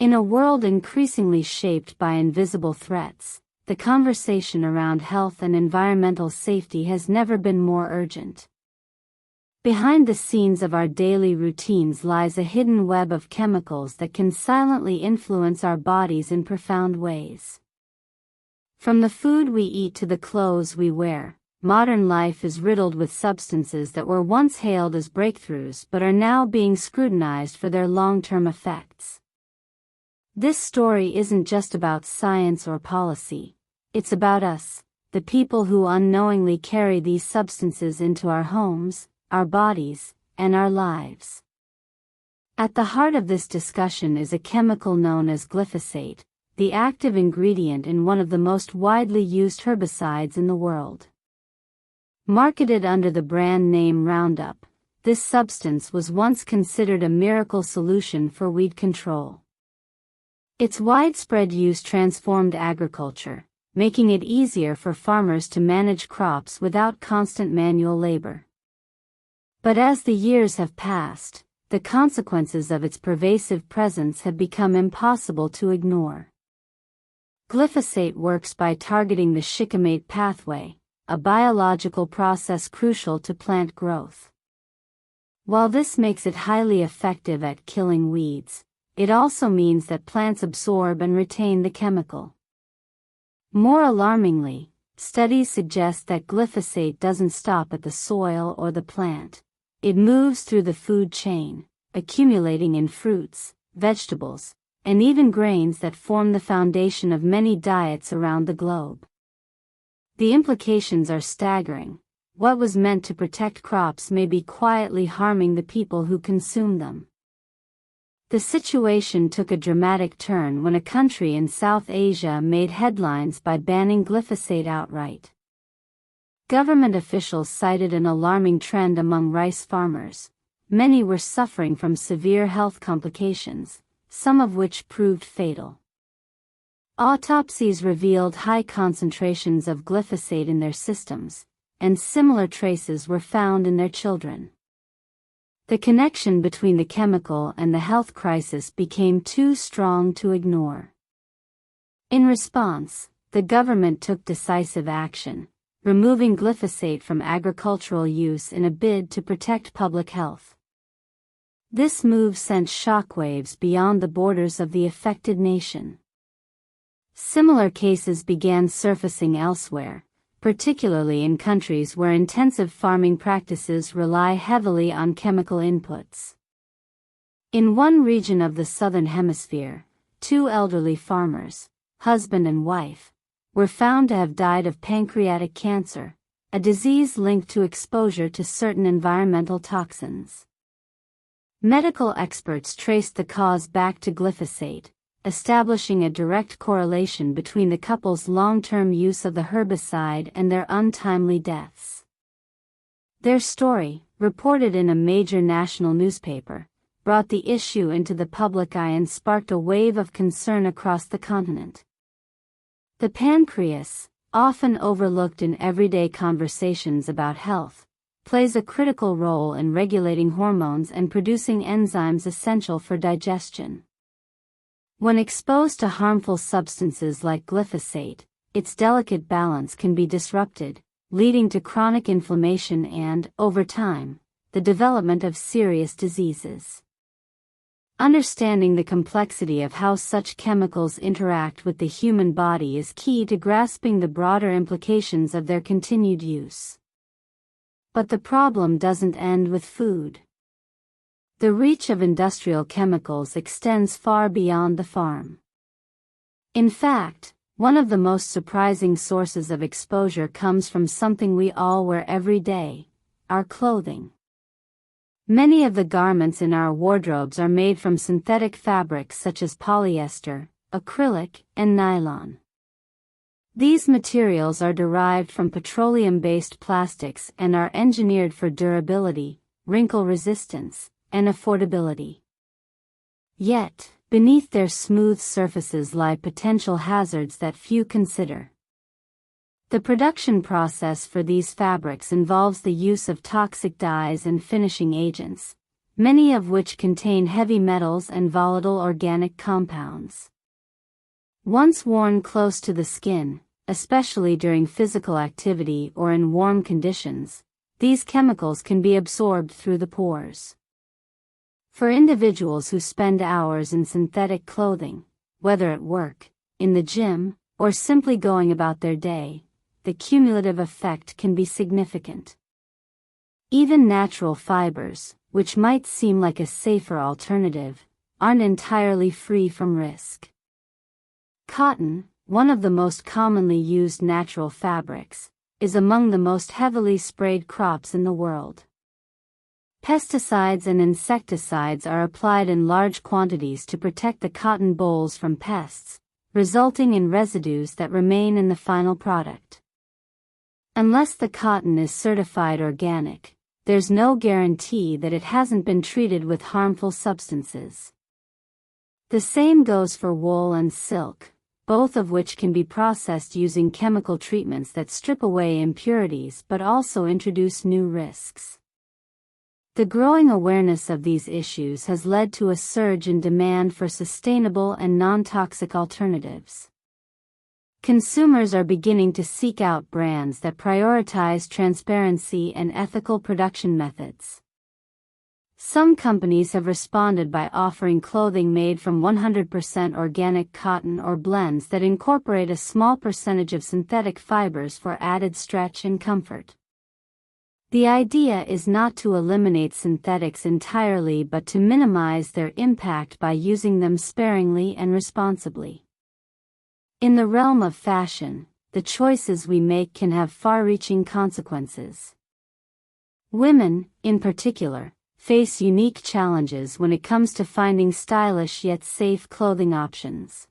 In a world increasingly shaped by invisible threats, the conversation around health and environmental safety has never been more urgent. Behind the scenes of our daily routines lies a hidden web of chemicals that can silently influence our bodies in profound ways. From the food we eat to the clothes we wear, modern life is riddled with substances that were once hailed as breakthroughs but are now being scrutinized for their long-term effects. This story isn't just about science or policy, it's about us, the people who unknowingly carry these substances into our homes, our bodies, and our lives. At the heart of this discussion is a chemical known as glyphosate, the active ingredient in one of the most widely used herbicides in the world. Marketed under the brand name Roundup, this substance was once considered a miracle solution for weed control. Its widespread use transformed agriculture, making it easier for farmers to manage crops without constant manual labor. But as the years have passed, the consequences of its pervasive presence have become impossible to ignore. Glyphosate works by targeting the shikimate pathway, a biological process crucial to plant growth. While this makes it highly effective at killing weeds, it also means that plants absorb and retain the chemical. More alarmingly, studies suggest that glyphosate doesn't stop at the soil or the plant. It moves through the food chain, accumulating in fruits, vegetables, and even grains that form the foundation of many diets around the globe. The implications are staggering. What was meant to protect crops may be quietly harming the people who consume them. The situation took a dramatic turn when a country in South Asia made headlines by banning glyphosate outright. Government officials cited an alarming trend among rice farmers. Many were suffering from severe health complications, some of which proved fatal. Autopsies revealed high concentrations of glyphosate in their systems, and similar traces were found in their children. The connection between the chemical and the health crisis became too strong to ignore. In response, the government took decisive action, removing glyphosate from agricultural use in a bid to protect public health. This move sent shockwaves beyond the borders of the affected nation. Similar cases began surfacing elsewhere, particularly in countries where intensive farming practices rely heavily on chemical inputs. In one region of the southern hemisphere, 2 elderly farmers, husband and wife, were found to have died of pancreatic cancer, a disease linked to exposure to certain environmental toxins. Medical experts traced the cause back to glyphosate, establishing a direct correlation between the couple's long-term use of the herbicide and their untimely deaths. Their story, reported in a major national newspaper, brought the issue into the public eye and sparked a wave of concern across the continent. The pancreas, often overlooked in everyday conversations about health, plays a critical role in regulating hormones and producing enzymes essential for digestion. When exposed to harmful substances like glyphosate, its delicate balance can be disrupted, leading to chronic inflammation and, over time, the development of serious diseases. Understanding the complexity of how such chemicals interact with the human body is key to grasping the broader implications of their continued use. But the problem doesn't end with food. The reach of industrial chemicals extends far beyond the farm. In fact, one of the most surprising sources of exposure comes from something we all wear every day: our clothing. Many of the garments in our wardrobes are made from synthetic fabrics such as polyester, acrylic, and nylon. These materials are derived from petroleum-based plastics and are engineered for durability, wrinkle resistance, and affordability. Yet, beneath their smooth surfaces lie potential hazards that few consider. The production process for these fabrics involves the use of toxic dyes and finishing agents, many of which contain heavy metals and volatile organic compounds. Once worn close to the skin, especially during physical activity or in warm conditions, these chemicals can be absorbed through the pores. For individuals who spend hours in synthetic clothing, whether at work, in the gym, or simply going about their day, the cumulative effect can be significant. Even natural fibers, which might seem like a safer alternative, aren't entirely free from risk. Cotton, one of the most commonly used natural fabrics, is among the most heavily sprayed crops in the world. Pesticides and insecticides are applied in large quantities to protect the cotton bolls from pests, resulting in residues that remain in the final product. Unless the cotton is certified organic, there's no guarantee that it hasn't been treated with harmful substances. The same goes for wool and silk, both of which can be processed using chemical treatments that strip away impurities but also introduce new risks. The growing awareness of these issues has led to a surge in demand for sustainable and non-toxic alternatives. Consumers are beginning to seek out brands that prioritize transparency and ethical production methods. Some companies have responded by offering clothing made from 100% organic cotton or blends that incorporate a small percentage of synthetic fibers for added stretch and comfort. The idea is not to eliminate synthetics entirely but to minimize their impact by using them sparingly and responsibly. In the realm of fashion, the choices we make can have far-reaching consequences. Women, in particular, face unique challenges when it comes to finding stylish yet safe clothing options.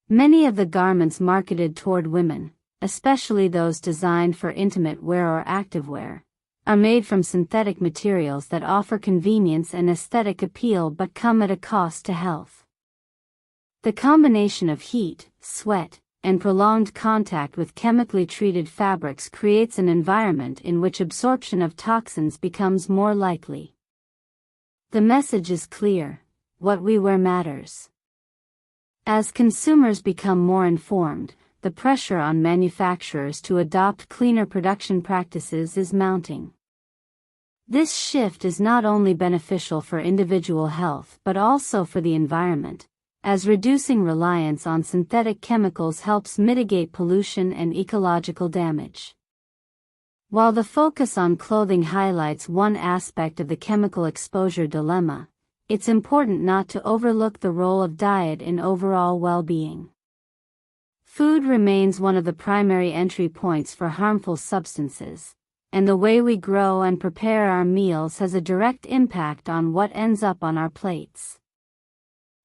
Many of the garments marketed toward women, especially those designed for intimate wear or activewear, are made from synthetic materials that offer convenience and aesthetic appeal but come at a cost to health. The combination of heat, sweat, and prolonged contact with chemically treated fabrics creates an environment in which absorption of toxins becomes more likely. The message is clear: what we wear matters. As consumers become more informed, the pressure on manufacturers to adopt cleaner production practices is mounting. This shift is not only beneficial for individual health but also for the environment, as reducing reliance on synthetic chemicals helps mitigate pollution and ecological damage. While the focus on clothing highlights one aspect of the chemical exposure dilemma, it's important not to overlook the role of diet in overall well-being. Food remains one of the primary entry points for harmful substances, and the way we grow and prepare our meals has a direct impact on what ends up on our plates.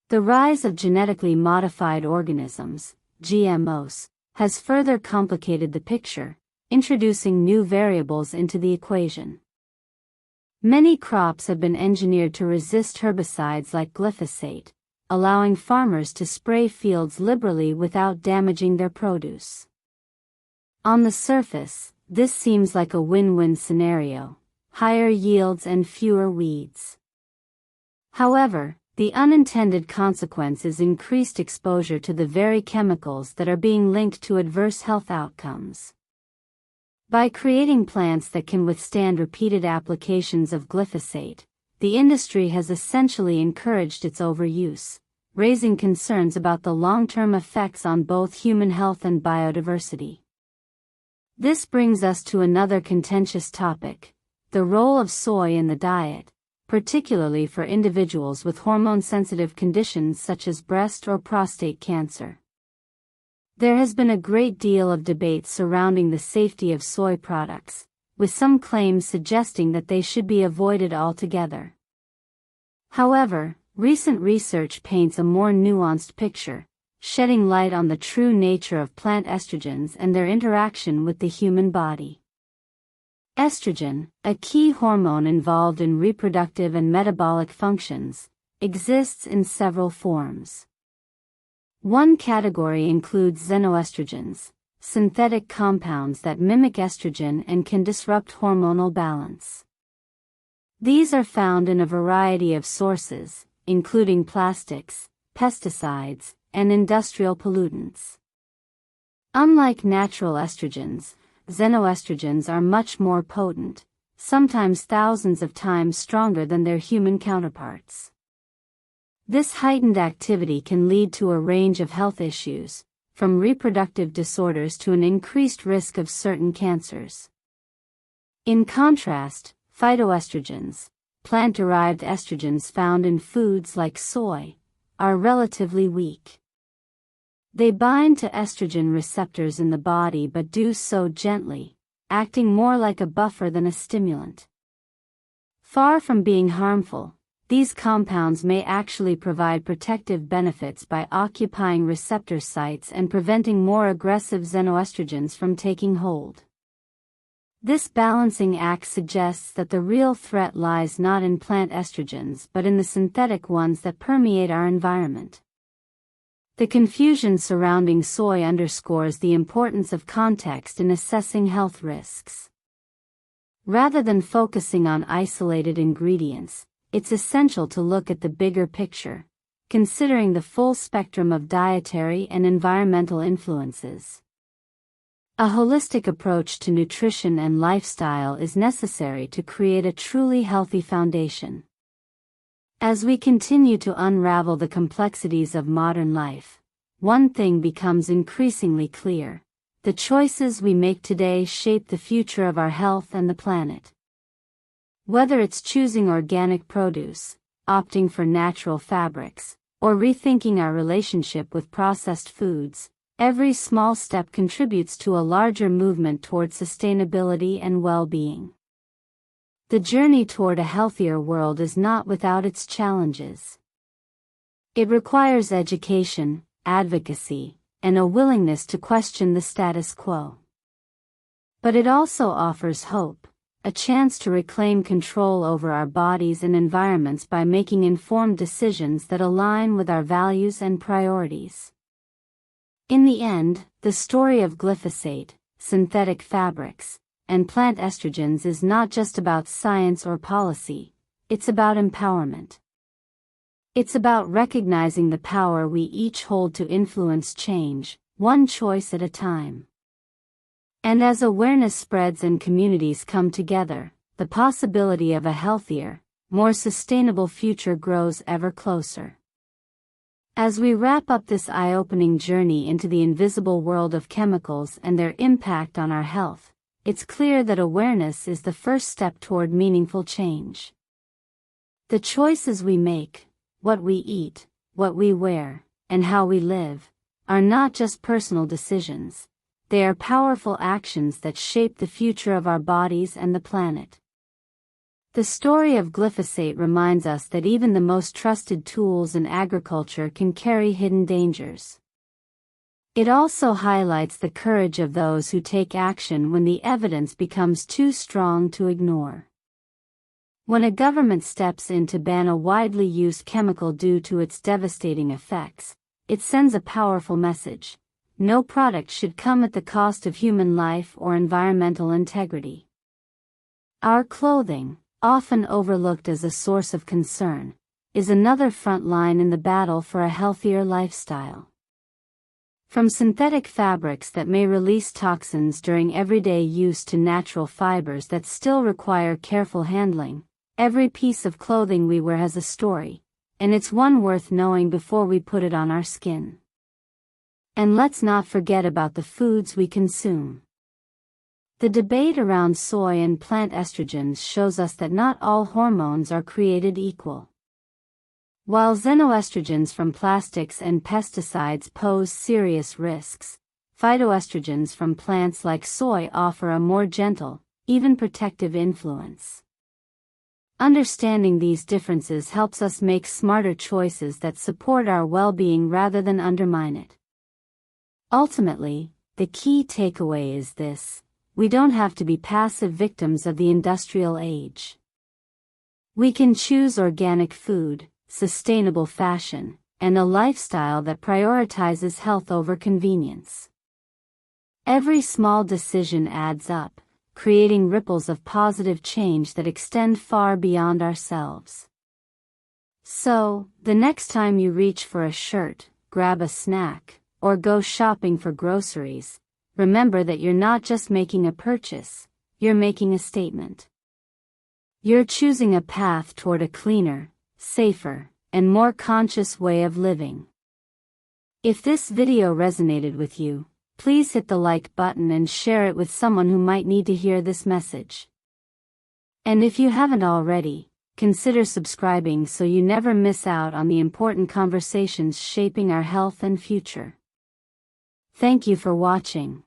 The rise of genetically modified organisms, GMOs, has further complicated the picture, introducing new variables into the equation. Many crops have been engineered to resist herbicides like glyphosate, allowing farmers to spray fields liberally without damaging their produce. On the surface, this seems like a win-win scenario: higher yields and fewer weeds. However, the unintended consequence is increased exposure to the very chemicals that are being linked to adverse health outcomes. By creating plants that can withstand repeated applications of glyphosate, the industry has essentially encouraged its overuse, raising concerns about the long-term effects on both human health and biodiversity. This brings us to another contentious topic: the role of soy in the diet, particularly for individuals with hormone-sensitive conditions such as breast or prostate cancer. There has been a great deal of debate surrounding the safety of soy products, with some claims suggesting that they should be avoided altogether. However, recent research paints a more nuanced picture, shedding light on the true nature of plant estrogens and their interaction with the human body. Estrogen, a key hormone involved in reproductive and metabolic functions, exists in several forms. One category includes xenoestrogens, synthetic compounds that mimic estrogen and can disrupt hormonal balance. These are found in a variety of sources, including plastics, pesticides, and industrial pollutants. Unlike natural estrogens, xenoestrogens are much more potent, sometimes thousands of times stronger than their human counterparts. This heightened activity can lead to a range of health issues, from reproductive disorders to an increased risk of certain cancers. In contrast, phytoestrogens, plant-derived estrogens found in foods like soy, are relatively weak. They bind to estrogen receptors in the body but do so gently, acting more like a buffer than a stimulant. Far from being harmful, these compounds may actually provide protective benefits by occupying receptor sites and preventing more aggressive xenoestrogens from taking hold. This balancing act suggests that the real threat lies not in plant estrogens but in the synthetic ones that permeate our environment. The confusion surrounding soy underscores the importance of context in assessing health risks. Rather than focusing on isolated ingredients, it's essential to look at the bigger picture, considering the full spectrum of dietary and environmental influences. A holistic approach to nutrition and lifestyle is necessary to create a truly healthy foundation. As we continue to unravel the complexities of modern life, one thing becomes increasingly clear: the choices we make today shape the future of our health and the planet. Whether it's choosing organic produce, opting for natural fabrics, or rethinking our relationship with processed foods, every small step contributes to a larger movement toward sustainability and well-being. The journey toward a healthier world is not without its challenges. It requires education, advocacy, and a willingness to question the status quo. But it also offers hope, a chance to reclaim control over our bodies and environments by making informed decisions that align with our values and priorities. In the end, the story of glyphosate, synthetic fabrics, and plant estrogens is not just about science or policy, it's about empowerment. It's about recognizing the power we each hold to influence change, one choice at a time. And as awareness spreads and communities come together, the possibility of a healthier, more sustainable future grows ever closer. As we wrap up this eye-opening journey into the invisible world of chemicals and their impact on our health, it's clear that awareness is the first step toward meaningful change. The choices we make, what we eat, what we wear, and how we live, are not just personal decisions. They are powerful actions that shape the future of our bodies and the planet. The story of glyphosate reminds us that even the most trusted tools in agriculture can carry hidden dangers. It also highlights the courage of those who take action when the evidence becomes too strong to ignore. When a government steps in to ban a widely used chemical due to its devastating effects, it sends a powerful message: no product should come at the cost of human life or environmental integrity. Our clothing, often overlooked as a source of concern, is another front line in the battle for a healthier lifestyle. From synthetic fabrics that may release toxins during everyday use to natural fibers that still require careful handling, every piece of clothing we wear has a story, and it's one worth knowing before we put it on our skin. And let's not forget about the foods we consume. The debate around soy and plant estrogens shows us that not all hormones are created equal. While xenoestrogens from plastics and pesticides pose serious risks, phytoestrogens from plants like soy offer a more gentle, even protective influence. Understanding these differences helps us make smarter choices that support our well-being rather than undermine it. Ultimately, the key takeaway is this: we don't have to be passive victims of the industrial age. We can choose organic food, sustainable fashion, and a lifestyle that prioritizes health over convenience. Every small decision adds up, creating ripples of positive change that extend far beyond ourselves. So, the next time you reach for a shirt, grab a snack, or go shopping for groceries, remember that you're not just making a purchase, you're making a statement. You're choosing a path toward a cleaner, safer, and more conscious way of living. If this video resonated with you, please hit the like button and share it with someone who might need to hear this message. And if you haven't already, consider subscribing so you never miss out on the important conversations shaping our health and future. Thank you for watching.